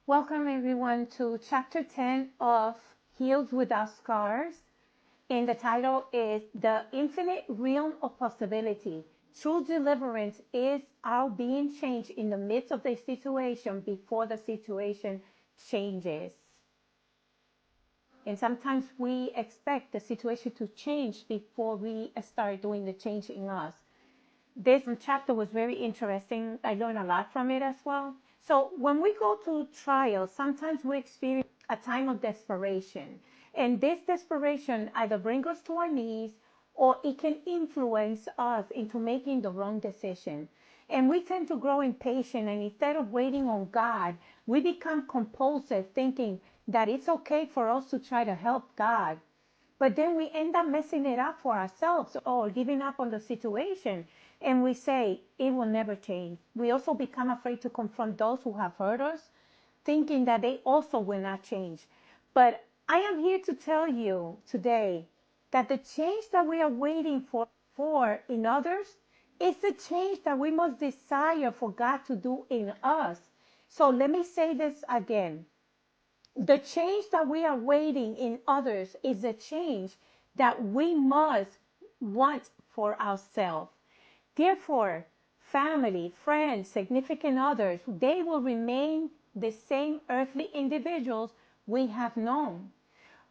Welcome everyone to chapter 10 of Healed Without Scars. And the title is The Infinite Realm of Possibility. True deliverance is our being changed in the midst of the situation before the situation changes. And sometimes we expect the situation to change before we start doing the change in us. This chapter was very interesting. I learned a lot from it as well. So when we go to trial, sometimes we experience a time of desperation. And this desperation either brings us to our knees or it can influence us into making the wrong decision. And we tend to grow impatient, and instead of waiting on God, we become compulsive, thinking that it's okay for us to try to help God. But then we end up messing it up for ourselves or giving up on the situation. And we say, it will never change. We also become afraid to confront those who have hurt us, thinking that they also will not change. But I am here to tell you today that the change that we are waiting for in others is the change that we must desire for God to do in us. So let me say this again. The change that we are waiting in others is a change that we must want for ourselves. Therefore, family, friends, significant others, they will remain the same earthly individuals we have known.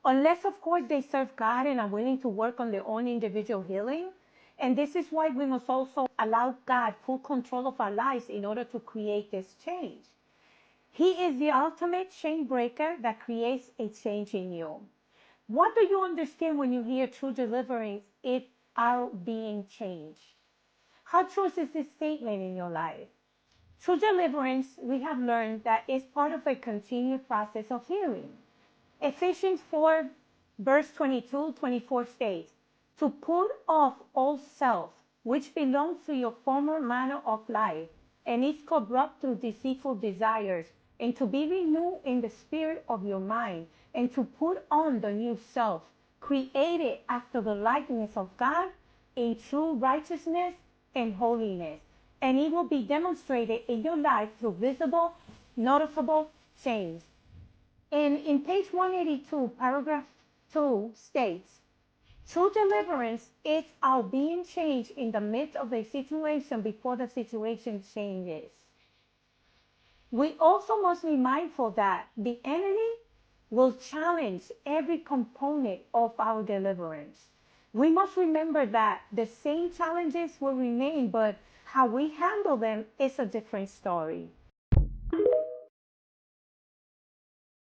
Unless, of course, they serve God and are willing to work on their own individual healing. And this is why we must also allow God full control of our lives in order to create this change. He is the ultimate chain breaker that creates a change in you. What do you understand when you hear true deliverance is our being changed? How true is this statement in your life? True deliverance, we have learned that is part of a continued process of healing. Ephesians 4, verse 22-24 states, to put off all self, which belongs to your former manner of life, and is corrupt through deceitful desires, and to be renewed in the spirit of your mind, and to put on the new self, created after the likeness of God in true righteousness and holiness. And it will be demonstrated in your life through visible, noticeable change. And in page 182, paragraph 2 states, true deliverance is our being changed in the midst of a situation before the situation changes. We also must be mindful that the enemy will challenge every component of our deliverance. We must remember that the same challenges will remain, but how we handle them is a different story.